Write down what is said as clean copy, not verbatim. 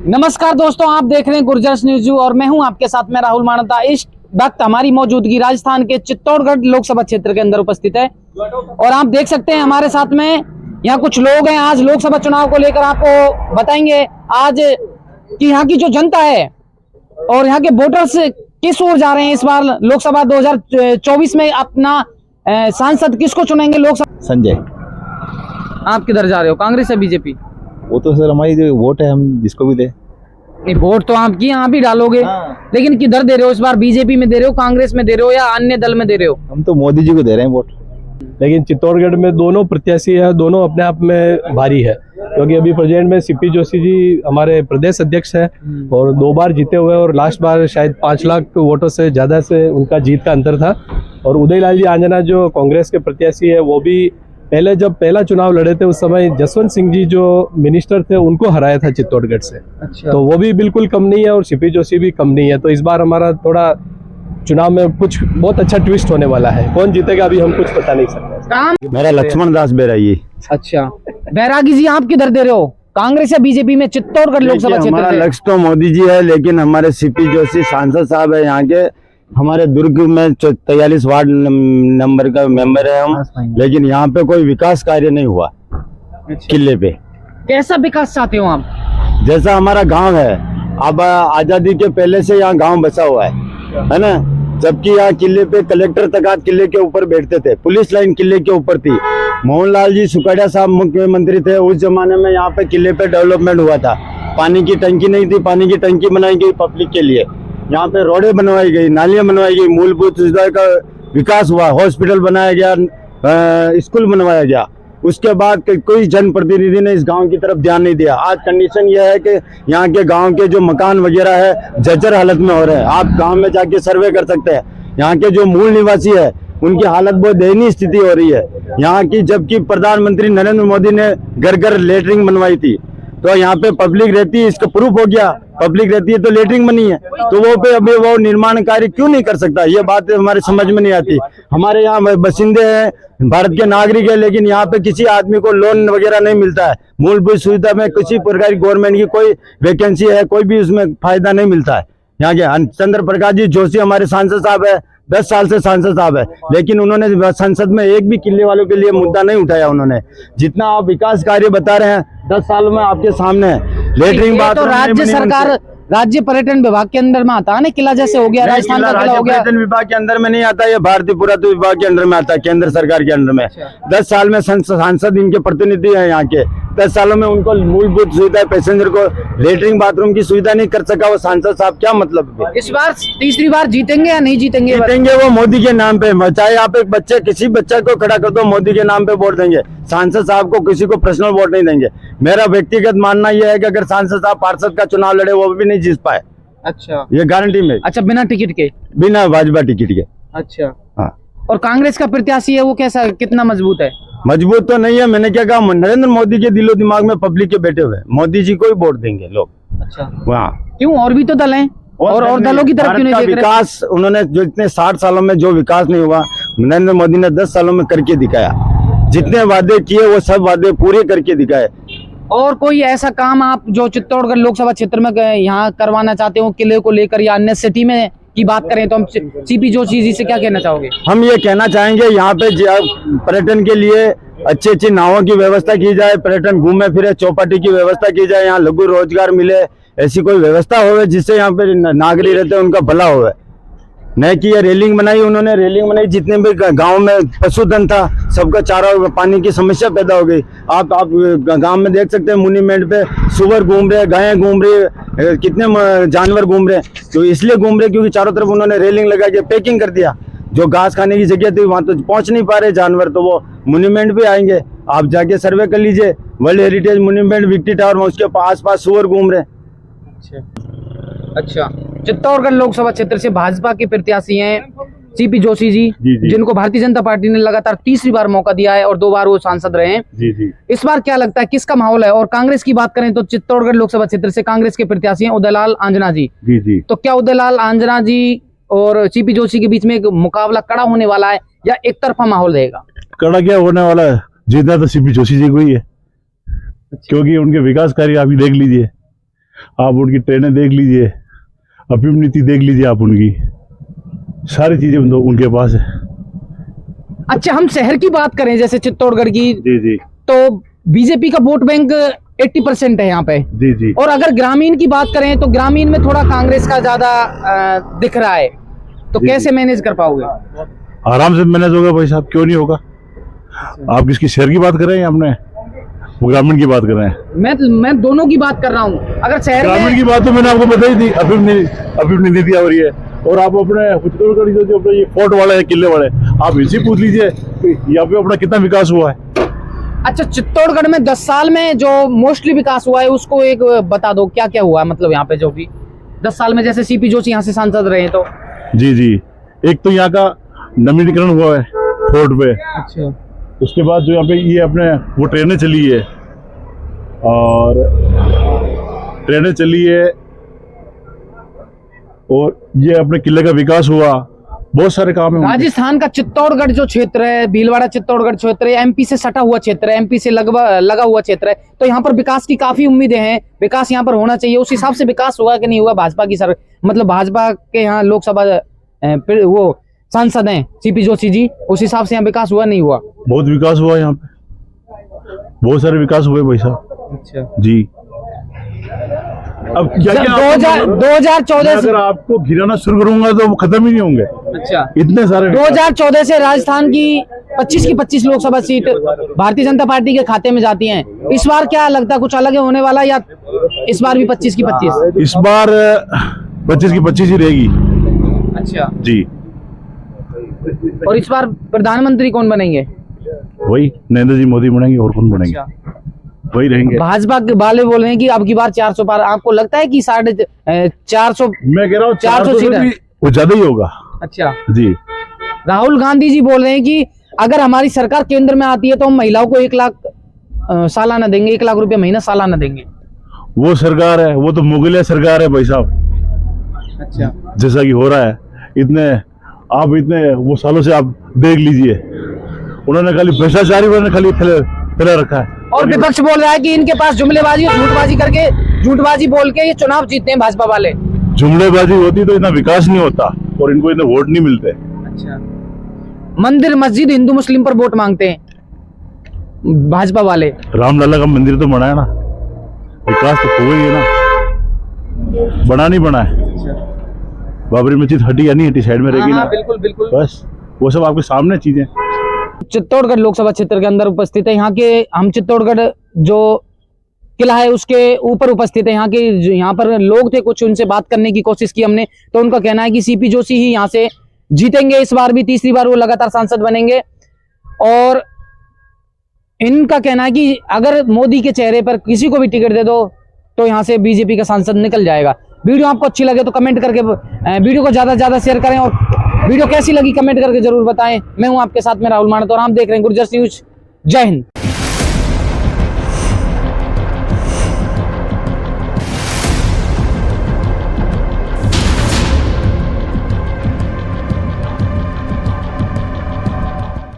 नमस्कार दोस्तों, आप देख रहे हैं गुर्जर्स न्यूज और मैं हूं आपके साथ में राहुल मानता। इस वक्त हमारी मौजूदगी राजस्थान के चित्तौड़गढ़ लोकसभा क्षेत्र के अंदर उपस्थित है और आप देख सकते हैं हमारे साथ में यहाँ कुछ लोग हैं। आज लोकसभा चुनाव को लेकर आपको बताएंगे आज कि यहाँ की जो जनता है और यहाँ के वोटर्स किस ओर जा रहे हैं। इस बार लोकसभा 2024 में अपना सांसद किसको चुनेंगे लोकसभा? संजय। आप किधर जा रहे हो, कांग्रेस या बीजेपी? वो तो सर हमारी जो वोट है, हम जिसको भी दे। नहीं, वोट तो आपकी यहाँ भी डालोगे। हाँ। लेकिन किधर दे रहे हो इस बार? बीजेपी में दे रहे हो, कांग्रेस में दे रहे हो या अन्य दल में दे रहे हो? हम तो मोदी जी को दे रहे हैं वोट। लेकिन चित्तौड़गढ़ में दोनों प्रत्याशी है, दोनों अपने आप में भारी है, क्योंकि अभी प्रेजेंट में सीपी जोशी जी हमारे प्रदेश अध्यक्ष है और 2 बार जीते हुए और लास्ट बार शायद 5 लाख वोटों से ज्यादा से उनका जीत का अंतर था। और उदयलाल जी आंजना जो कांग्रेस के प्रत्याशी है, वो भी पहले जब पहला चुनाव लड़े थे उस समय जसवंत सिंह जी जो मिनिस्टर थे उनको हराया था चित्तौड़गढ़ से। अच्छा। तो वो भी बिल्कुल कम नहीं है और सीपी जोशी भी कम नहीं है। तो इस बार हमारा थोड़ा चुनाव में कुछ बहुत अच्छा ट्विस्ट होने वाला है। कौन जीतेगा अभी हम कुछ पता नहीं सकते। मेरा लक्ष्मण दास बैरागी। अच्छा, बैरागी जी आप किधर दे रहे हो, कांग्रेस या बीजेपी में चित्तौड़गढ़ लोकसभा क्षेत्र? हमारा लक्ष्य तो मोदी जी है, लेकिन हमारे सीपी जोशी सांसद साहब है यहाँ के। हमारे दुर्ग में 43 वार्ड नंबर का मेंबर है हम, लेकिन यहाँ पे कोई विकास कार्य नहीं हुआ। किले पे कैसा विकास चाहते हो आप? जैसा हमारा गांव है, अब आजादी के पहले से यहाँ गांव बसा हुआ है ना। जबकि यहाँ किले पे कलेक्टर तक किले के ऊपर बैठते थे, पुलिस लाइन किले के ऊपर थी। मोहनलाल जी सुखाड़िया साहब मुख्यमंत्री थे उस जमाने में। यहाँ पे किले पे डेवलपमेंट हुआ था। पानी की टंकी नहीं थी, पानी की टंकी बनाई गई पब्लिक के लिए। यहाँ पे रोडें बनवाई गई, नालियां बनवाई गई, मूलभूत सुविधा का विकास हुआ, हॉस्पिटल बनाया गया, स्कूल बनवाया गया। उसके बाद कोई जनप्रतिनिधि ने इस गांव की तरफ ध्यान नहीं दिया। आज कंडीशन यह है कि यहाँ के गांव के जो मकान वगैरह है जर्जर हालत में हो रहे हैं। आप गांव में जाके सर्वे कर सकते हैं। यहाँ के जो मूल निवासी है उनकी हालत बहुत दयनीय स्थिति हो रही है यहाँ की। जबकि प्रधानमंत्री नरेंद्र मोदी ने घर घर लेटरिंग बनवाई थी, तो यहाँ पे पब्लिक रहती है, इसका प्रूफ हो गया। पब्लिक रहती है तो लेटरिंग बनी है, तो वो पे अभी वो निर्माण कार्य क्यों नहीं कर सकता? ये बात हमारे समझ में नहीं आती। हमारे यहाँ बसिंदे हैं, भारत के नागरिक है, लेकिन यहाँ पे किसी आदमी को लोन वगैरह नहीं मिलता है। मूलभूत सुविधा में किसी प्रकार की गवर्नमेंट की कोई वैकेंसी है, कोई भी उसमें फायदा नहीं मिलता है। यहाँ के चंद्र प्रकाश जी जोशी हमारे सांसद साहब है, 10 साल से सांसद साहब है, लेकिन उन्होंने संसद में एक भी किले वालों के लिए मुद्दा नहीं उठाया। उन्होंने जितना आप विकास कार्य बता रहे हैं 10 सालों में आपके सामने है। लेटरिंग बात तो राज्य सरकार, राज्य पर्यटन विभाग के अंदर में आता है ना, किला जैसे हो गया, राजस्थान का किला हो गया। पर्यटन विभाग के अंदर में नहीं आता, ये भारतीय पुरातत्व विभाग के अंदर में आता है, केंद्र सरकार के अंदर में। 10 साल में सांसद इनके प्रतिनिधि है यहाँ के। 10 सालों में उनको मूलभूत सुविधा, पैसेंजर को लेटरिंग बाथरूम की सुविधा नहीं कर सका वो सांसद साहब, क्या मतलब है? इस बार तीसरी बार जीतेंगे या नहीं जीतेंगे? जीतेंगे वो मोदी के नाम पे। चाहे आप एक बच्चे, किसी बच्चे को खड़ा कर दो, मोदी के नाम पे वोट देंगे। सांसद साहब को किसी को पर्सनल वोट नहीं देंगे। मेरा व्यक्तिगत मानना यह है कि अगर सांसद साहब पार्षद का चुनाव लड़े वो भी नहीं जीत पाए। अच्छा, ये गारंटी में। अच्छा, बिना टिकट के? बिना भाजपा टिकट के। अच्छा, हाँ। और कांग्रेस का प्रत्याशी है वो कैसा, कितना मजबूत है? मजबूत तो नहीं है। मैंने क्या कहा, नरेंद्र मोदी के दिलो दिमाग में पब्लिक के बैठे हुए, मोदी जी को ही वोट देंगे लोग। अच्छा, वहाँ क्यों? और भी तो दल हैं और दलों की तरफ क्यों नहीं देख रहे? विकास उन्होंने जो इतने 60 सालों में जो विकास नहीं हुआ, नरेंद्र मोदी ने 10 सालों में करके दिखाया। जितने वादे किए वो सब वादे पूरे करके दिखाए। और कोई ऐसा काम आप जो चित्तौड़गढ़ लोकसभा क्षेत्र में यहाँ करवाना चाहते हो किले को लेकर, या अन्य सिटी में की बात करें तो हम सीपी जोशी जी से क्या कहना चाहोगे? हम ये कहना चाहेंगे यहाँ पे पर्यटन के लिए अच्छी अच्छी नावों की व्यवस्था की जाए, पर्यटन घूमे फिरे, चौपाटी की व्यवस्था की जाए, यहाँ लघु रोजगार मिले, ऐसी कोई व्यवस्था होवे जिससे यहाँ पे नागरिक रहते हैं उनका भला होवे। नहीं कि ये रेलिंग बनाई, उन्होंने रेलिंग बनाई, जितने भी गांव में पशुधन था सबका चारा, पानी की समस्या पैदा हो गई। आप गांव में देख सकते हैं मोन्यूमेंट पे सुअर घूम रहे, गायें घूम रही, कितने जानवर घूम रहे। तो इसलिए घूम रहे क्योंकि चारों तरफ उन्होंने रेलिंग लगा के पैकिंग कर दिया। जो घास खाने की जगह थी वहां तो पहुंच नहीं पा रहे जानवर, तो वो मोन्यूमेंट भी आएंगे। आप जाके सर्वे कर लीजिए, वर्ल्ड हेरिटेज मोन्यूमेंट विक्टी टावर में उसके आस पास सुअर घूम रहे। अच्छा, चित्तौड़गढ़ लोकसभा क्षेत्र से भाजपा के प्रत्याशी हैं सीपी जोशी जी, जिनको भारतीय जनता पार्टी ने लगातार तीसरी बार मौका दिया है और 2 बार वो सांसद रहे हैं। इस बार क्या लगता है किसका माहौल है? और कांग्रेस की बात करें तो चित्तौड़गढ़ लोकसभा क्षेत्र से कांग्रेस के प्रत्याशी हैं उदयलाल आंजना जी। तो क्या उदयलाल आंजना जी और सीपी जोशी के बीच में एक मुकाबला कड़ा होने वाला है या एक तरफा माहौल रहेगा? कड़ा क्या होने वाला है, जीतना तो सीपी जोशी जी को ही है, क्योंकि उनके विकास कार्य अभी देख लीजिए। आप उनकी ट्रेनें देख लीजिए, अफीम नीति देख लीजिए, आप उनकी सारी चीजें उनके पास है। अच्छा, हम शहर की बात करें जैसे चित्तौड़गढ़ की, जी जी तो बीजेपी का वोट बैंक 80% है यहाँ पे। जी जी। और अगर ग्रामीण की बात करें तो ग्रामीण में थोड़ा कांग्रेस का ज्यादा दिख रहा है, तो जी, कैसे मैनेज कर पाओगे? आराम से मैनेज होगा भाई साहब, क्यों नहीं होगा। आप किसकी शहर की बात कर रहे हैं, आपने वो ग्रामीण की बात कर रहे हैं? मैं दोनों की बात कर रहा हूँ। अगर शहर ग्रामीण में की बात तो मैंने आपको बताई थी, अफीम नीति दिया हो रही है। और आप अपने चित्तौड़गढ़ जो अपने ये फोर्ट वाले हैं, किले वाले, आप इनसे पूछ लीजिए यहाँ पे अपना कितना विकास हुआ है। अच्छा, चित्तौड़गढ़ में 10 साल में जो मोस्टली विकास हुआ है उसको एक बता दो, क्या क्या हुआ है, मतलब यहाँ पे जो भी 10 साल में, जैसे सीपी जोशी यहाँ से सांसद रहे तो। जी जी। एक तो यहाँ का नवीनीकरण हुआ है फोर्ट पे। अच्छा। उसके बाद जो यहाँ पे ये अपने वो ट्रेनें चली है, और ट्रेनें चली है, और ये अपने किले का विकास हुआ, बहुत सारे काम है। राजस्थान का चित्तौड़गढ़ जो क्षेत्र है, भीलवाड़ा चित्तौड़गढ़ क्षेत्र है, एमपी से सटा हुआ क्षेत्र है, एमपी से लगा हुआ क्षेत्र है, तो यहाँ पर विकास की काफी उम्मीदें हैं। विकास यहाँ पर होना चाहिए, उस हिसाब से विकास हुआ कि नहीं हुआ? भाजपा की मतलब भाजपा के यहाँ लोकसभा वो सांसद हैं सीपी जोशी जी, उस हिसाब से यहाँ विकास हुआ नहीं हुआ? बहुत विकास हुआ यहाँ पे, बहुत सारे विकास हुए भाई साहब। अच्छा जी। अब क्या क्या 2014 से, अगर आपको गिराना शुरू करूंगा तो वो खत्म ही नहीं होंगे। अच्छा, इतने सारे 2014 से राजस्थान की 25 की 25 लोकसभा सीट भारतीय जनता पार्टी के खाते में जाती हैं। इस बार क्या लगता है, कुछ अलग होने वाला, या इस बार भी 25 की 25? इस बार 25 की 25 ही रहेगी। अच्छा जी। और इस बार प्रधानमंत्री कौन बनेंगे? वही नरेंद्र जी मोदी बनेंगे, और कौन बनेंगे? वही रहेंगे। भाजपा के वाले बोल रहे हैं कि अब की बार 400 पार। आपको लगता है कि 450? मैं कह रहा हूँ 400 सीट वो ज्यादा ही होगा। अच्छा जी। राहुल गांधी जी बोल रहे हैं कि अगर हमारी सरकार केंद्र में आती है तो हम महिलाओं को 1 लाख सालाना देंगे, 1 लाख रुपया महीना सालाना देंगे। वो सरकार है, वो तो मुगलिया सरकार है भाई साहब। अच्छा। जैसा कि हो रहा है, इतने वो सालों से आप देख लीजिए, उन्होंने खाली भ्रष्टाचारी खाली फैला रखा है। और विपक्ष बोल रहा है कि इनके पास जुमलेबाजी और झूठबाजी करके, झूठबाजी बोल के ये चुनाव जीतते हैं भाजपा वाले। जुमलेबाजी होती तो इतना विकास नहीं होता, और इनको इतने वोट नहीं मिलते। अच्छा। मंदिर मस्जिद हिंदू मुस्लिम पर वोट मांगते हैं भाजपा वाले। रामलला का मंदिर तो बना है ना, विकास तो हुआ ही है ना, बना नहीं बना है। बाबरी मस्जिद हटी या नहीं हटी, साइड में रहेगी ना। बिल्कुल बिल्कुल, बस वो सब आपके सामने चीजें। चित्तौड़गढ़ लोकसभा क्षेत्र के अंदर उपस्थित है। यहाँ के हम चित्तौड़गढ़ जो किला है उसके ऊपर उपस्थित है। यहाँ पर लोग थे, कुछ उनसे बात करने की कोशिश की हमने, तो उनका कहना है कि सीपी जोशी ही यहाँ से जीतेंगे, इस बार भी 3री बार वो लगातार सांसद बनेंगे। और इनका कहना है कि अगर मोदी के चेहरे पर किसी को भी टिकट दे दो तो यहाँ से बीजेपी का सांसद निकल जाएगा। वीडियो आपको अच्छी लगे तो कमेंट करके वीडियो को ज्यादा से ज्यादा शेयर करें, और वीडियो कैसी लगी कमेंट करके जरूर बताएं। मैं हूं आपके साथ में राहुल मानत, और आप देख रहे हैं गुर्जर न्यूज। जय हिंद।